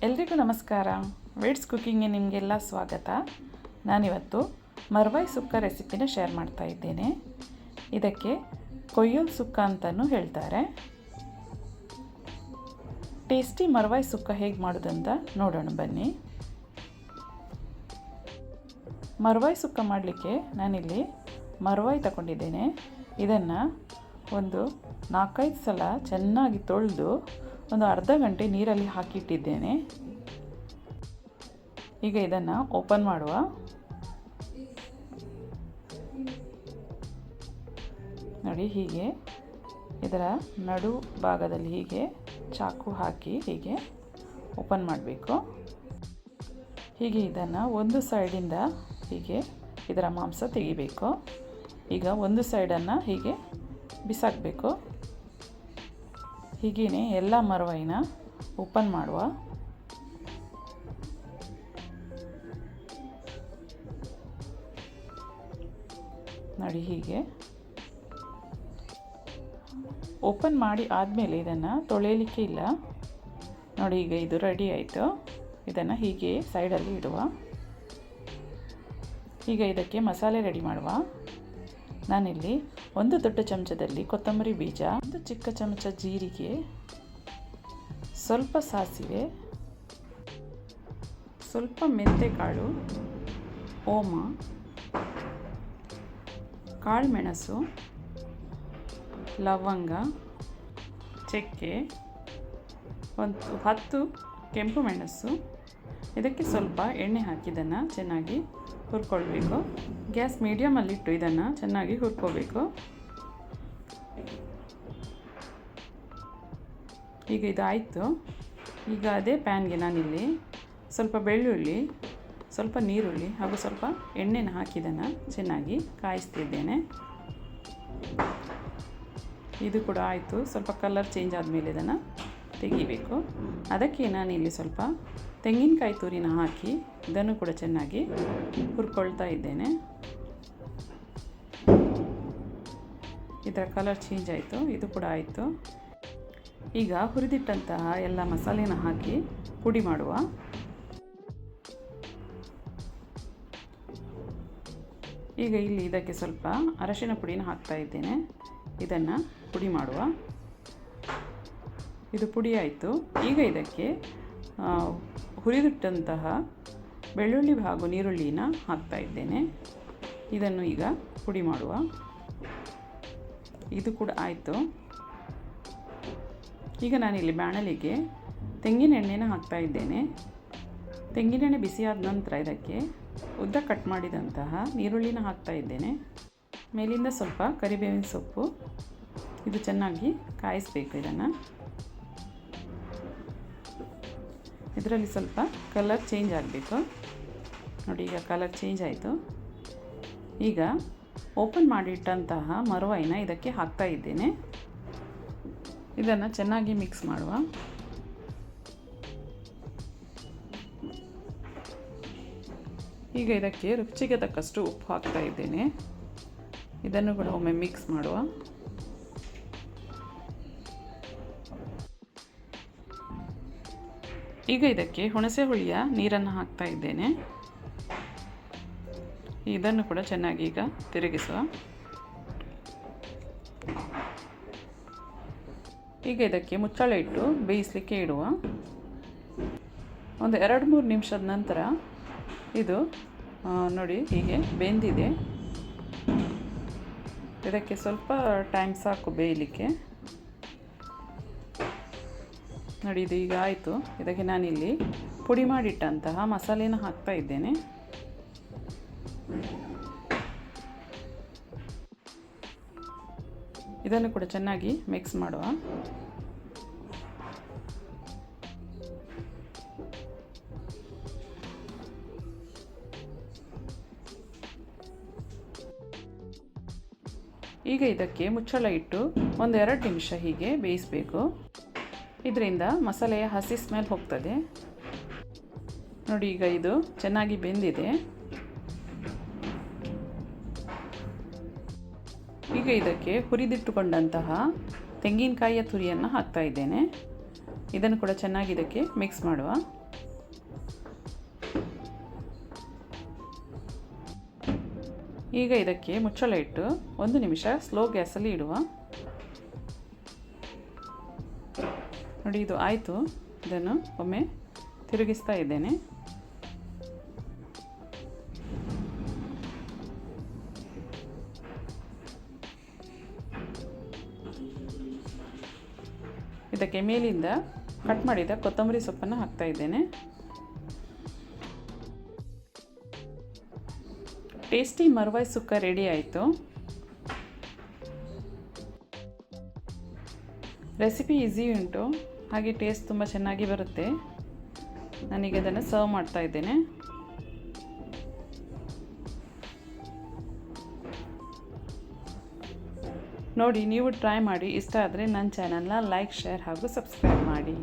ಎಲ್ರಿಗೂ ನಮಸ್ಕಾರ. ವೇಡ್ಸ್ ಕುಕ್ಕಿಂಗ್ಗೆ ನಿಮಗೆಲ್ಲ ಸ್ವಾಗತ. ನಾನಿವತ್ತು ಮರ್ವಾಯಿ ಸುಕ್ಕ ರೆಸಿಪಿನ ಶೇರ್ ಮಾಡ್ತಾ ಇದ್ದೇನೆ. ಇದಕ್ಕೆ ಕೊಯ್ಯೋಲ್ ಸುಕ್ಕ ಅಂತಲೂ ಹೇಳ್ತಾರೆ. ಟೇಸ್ಟಿ ಮರ್ವಾಯಿ ಸುಕ್ಕ ಹೇಗೆ ಮಾಡೋದಂತ ನೋಡೋಣ ಬನ್ನಿ. ಮರ್ವಾಯಿ ಸುಕ್ಕ ಮಾಡಲಿಕ್ಕೆ ನಾನಿಲ್ಲಿ ಮರ್ವಾಯಿ ತಗೊಂಡಿದ್ದೇನೆ. ಇದನ್ನು ಒಂದು 4-5 ಸಲ ಚೆನ್ನಾಗಿ ತೊಳೆದು ಒಂದು ಅರ್ಧ ಗಂಟೆ ನೀರಲ್ಲಿ ಹಾಕಿಟ್ಟಿದ್ದೇನೆ. ಈಗ ಇದನ್ನು ಓಪನ್ ಮಾಡುವ. ನೋಡಿ, ಹೀಗೆ ಇದರ ನಡು ಭಾಗದಲ್ಲಿ ಹೀಗೆ ಚಾಕು ಹಾಕಿ ಹೀಗೆ ಓಪನ್ ಮಾಡಬೇಕು. ಹೀಗೆ ಇದನ್ನು ಒಂದು ಸೈಡಿಂದ ಹೀಗೆ ಇದರ ಮಾಂಸ ತೆಗಿಬೇಕು. ಈಗ ಒಂದು ಸೈಡನ್ನು ಹೀಗೆ ಬಿಸಾಕಬೇಕು. ಹೀಗೇ ಎಲ್ಲ ಮರ್ವಾಯಿನ ಓಪನ್ ಮಾಡುವ. ನೋಡಿ, ಹೀಗೆ ಓಪನ್ ಮಾಡಿ ಆದಮೇಲೆ ಇದನ್ನು ತೊಳೆಯಲಿಕ್ಕೆ ಇಲ್ಲ. ನೋಡಿ, ಈಗ ಇದು ರೆಡಿ ಆಯಿತು. ಇದನ್ನು ಹೀಗೆ ಸೈಡಲ್ಲಿ ಇಡುವ. ಈಗ ಇದಕ್ಕೆ ಮಸಾಲೆ ರೆಡಿ ಮಾಡುವ. ನಾನಿಲ್ಲಿ 1 ದೊಡ್ಡ ಚಮಚದಲ್ಲಿ ಕೊತ್ತಂಬರಿ ಬೀಜ, 1 ಚಿಕ್ಕ ಚಮಚ ಜೀರಿಗೆ, ಸ್ವಲ್ಪ ಸಾಸಿವೆ, ಸ್ವಲ್ಪ ಮೆಂತೆಕಾಳು, ಓಮ, ಕಾಳುಮೆಣಸು, ಲವಂಗ, ಚಕ್ಕೆ, 10 ಕೆಂಪು ಮೆಣಸು. ಇದಕ್ಕೆ ಸ್ವಲ್ಪ ಎಣ್ಣೆ ಹಾಕಿದ್ದನ್ನು ಚೆನ್ನಾಗಿ ಹುರ್ಕೊಳ್ಬೇಕು. ಗ್ಯಾಸ್ ಮೀಡಿಯಮಲ್ಲಿಟ್ಟು ಇದನ್ನು ಚೆನ್ನಾಗಿ ಹುರ್ಕೋಬೇಕು. ಈಗ ಇದಾಯಿತು. ಈಗ ಅದೇ ಪ್ಯಾನ್ಗೆ ನಾನಿಲ್ಲಿ ಸ್ವಲ್ಪ ಬೆಳ್ಳುಳ್ಳಿ, ಸ್ವಲ್ಪ ನೀರುಳ್ಳಿ ಹಾಗೂ ಸ್ವಲ್ಪ ಎಣ್ಣೆನ ಹಾಕಿದ್ದನ್ನು ಚೆನ್ನಾಗಿ ಕಾಯಿಸ್ತಿದ್ದೇನೆ. ಇದು ಕೂಡ ಆಯಿತು. ಸ್ವಲ್ಪ ಕಲರ್ ಚೇಂಜ್ ಆದಮೇಲೆ ಇದನ್ನು ತೆಗಿಬೇಕು. ಅದಕ್ಕೆ ನಾನಿಲ್ಲಿ ಸ್ವಲ್ಪ ತೆಂಗಿನಕಾಯಿ ತುರಿನ ಹಾಕಿ ಇದನ್ನು ಕೂಡ ಚೆನ್ನಾಗಿ ಹುರ್ಕೊಳ್ತಾ ಇದ್ದೇನೆ. ಇದರ ಕಲರ್ ಚೇಂಜ್ ಆಯಿತು. ಇದು ಕೂಡ ಆಯಿತು. ಈಗ ಹುರಿದಿಟ್ಟಂತಹ ಎಲ್ಲ ಮಸಾಲೆನ ಹಾಕಿ ಪುಡಿ ಮಾಡುವ. ಈಗ ಇಲ್ಲಿ ಇದಕ್ಕೆ ಸ್ವಲ್ಪ ಅರಶಿನ ಪುಡಿನ ಹಾಕ್ತಾ ಇದ್ದೇನೆ. ಇದನ್ನು ಪುಡಿ ಮಾಡುವ. ಇದು ಪುಡಿ ಆಯಿತು. ಈಗ ಇದಕ್ಕೆ ಹುರಿದಿಟ್ಟಂತಹ ಬೆಳ್ಳುಳ್ಳಿ ಹಾಗೂ ನೀರುಳ್ಳಿನ ಹಾಕ್ತಾ ಇದ್ದೇನೆ. ಇದನ್ನು ಈಗ ಪುಡಿ ಮಾಡುವ. ಇದು ಕೂಡ ಆಯಿತು. ಈಗ ನಾನಿಲ್ಲಿ ಬಾಣಲಿಗೆ ತೆಂಗಿನ ಎಣ್ಣೆನ ಹಾಕ್ತಾ ಇದ್ದೇನೆ. ತೆಂಗಿನೆಣ್ಣೆ ಬಿಸಿಯಾದ ನಂತರ ಇದಕ್ಕೆ ಉದ್ದ ಕಟ್ ಮಾಡಿದಂತಹ ನೀರುಳ್ಳಿನ ಹಾಕ್ತಾ ಇದ್ದೇನೆ. ಮೇಲಿಂದ ಸ್ವಲ್ಪ ಕರಿಬೇವಿನ ಸೊಪ್ಪು. ಇದು ಚೆನ್ನಾಗಿ ಕಾಯಿಸಬೇಕು. ಇದರಲ್ಲಿ ಸ್ವಲ್ಪ ಕಲರ್ ಚೇಂಜ್ ಆಗಬೇಕು. ನೋಡಿ, ಈಗ ಕಲರ್ ಚೇಂಜ್ ಆಯಿತು. ಈಗ ಓಪನ್ ಮಾಡಿಟ್ಟಂತಹ ಮರ್ವಾಯಿನ ಇದಕ್ಕೆ ಹಾಕ್ತಾ ಇದ್ದೇನೆ. ಇದನ್ನು ಚೆನ್ನಾಗಿ ಮಿಕ್ಸ್ ಮಾಡುವ. ಈಗ ಇದಕ್ಕೆ ರುಚಿಗೆ ತಕ್ಕಷ್ಟು ಉಪ್ಪು ಹಾಕ್ತಾ ಇದ್ದೇನೆ. ಇದನ್ನು ಕೂಡ ಒಮ್ಮೆ ಮಿಕ್ಸ್ ಮಾಡುವ. ಈಗ ಇದಕ್ಕೆ ಹುಣಸೆ ಹುಳಿಯ ನೀರನ್ನು ಹಾಕ್ತಾ ಇದ್ದೇನೆ. ಇದನ್ನು ಕೂಡ ಚೆನ್ನಾಗಿ ಈಗ ತಿರುಗಿಸುವ. ಈಗ ಇದಕ್ಕೆ ಮುಚ್ಚಳ ಇಟ್ಟು ಬೇಯಿಸಲಿಕ್ಕೆ ಇಡುವ. ಒಂದು 2-3 ನಿಮಿಷದ ನಂತರ ಇದು ನೋಡಿ ಹೀಗೆ ಬೆಂದಿದೆ. ಇದಕ್ಕೆ ಸ್ವಲ್ಪ ಟೈಮ್ ಸಾಕು ಬೇಯಲಿಕ್ಕೆ. ನೋಡಿ, ಇದು ಈಗ ಆಯಿತು. ಇದಕ್ಕೆ ನಾನಿಲ್ಲಿ ಪುಡಿ ಮಾಡಿಟ್ಟಂತಹ ಮಸಾಲೆನ ಹಾಕ್ತಾ ಇದ್ದೇನೆ. ಇದನ್ನು ಕೂಡ ಚೆನ್ನಾಗಿ ಮಿಕ್ಸ್ ಮಾಡುವ. ಈಗ ಇದಕ್ಕೆ ಮುಚ್ಚಳ ಇಟ್ಟು ಒಂದು 2 ನಿಮಿಷ ಹೀಗೆ ಬೇಯಿಸಬೇಕು. ಇದರಿಂದ ಮಸಾಲೆಯ ಹಸಿ ಸ್ಮೆಲ್ ಹೋಗ್ತದೆ. ನೋಡಿ, ಈಗ ಇದು ಚೆನ್ನಾಗಿ ಬೆಂದಿದೆ. ಈಗ ಇದಕ್ಕೆ ಹುರಿದಿಟ್ಟುಕೊಂಡಂತಹ ತೆಂಗಿನಕಾಯಿಯ ತುರಿಯನ್ನು ಹಾಕ್ತಾ ಇದ್ದೇನೆ. ಇದನ್ನು ಕೂಡ ಚೆನ್ನಾಗಿ ಇದಕ್ಕೆ ಮಿಕ್ಸ್ ಮಾಡುವ. ಈಗ ಇದಕ್ಕೆ ಮುಚ್ಚಳ ಇಟ್ಟು 1 ನಿಮಿಷ ಸ್ಲೋ ಗ್ಯಾಸಲ್ಲಿ ಇಡುವ. ನೋಡಿ, ಇದು ಆಯಿತು. ಇದನ್ನು ಒಮ್ಮೆ ತಿರುಗಿಸ್ತಾ ಇದ್ದೇನೆ. ಇದಕ್ಕೆ ಮೇಲಿಂದ ಕಟ್ ಮಾಡಿದ ಕೊತ್ತಂಬರಿ ಸೊಪ್ಪನ್ನು ಹಾಕ್ತಾ ಇದ್ದೇನೆ. ಟೇಸ್ಟಿ ಮರ್ವಾಯ್ ಸುಕ್ಕ ರೆಡಿ ಆಯಿತು. ರೆಸಿಪಿ ಈಸಿ ಉಂಟು, ಹಾಗೆ ಟೇಸ್ಟ್ ತುಂಬ ಚೆನ್ನಾಗಿ ಬರುತ್ತೆ. ನಾನೀಗ ಅದನ್ನು ಸರ್ವ್ ಮಾಡ್ತಾ ಇದ್ದೇನೆ. ನೋಡಿ, ನೀವು ಟ್ರೈ ಮಾಡಿ. ಇಷ್ಟ ಆದರೆ ನನ್ನ ಚಾನಲ್ನ ಲೈಕ್, ಶೇರ್ ಹಾಗೂ ಸಬ್ಸ್ಕ್ರೈಬ್ ಮಾಡಿ.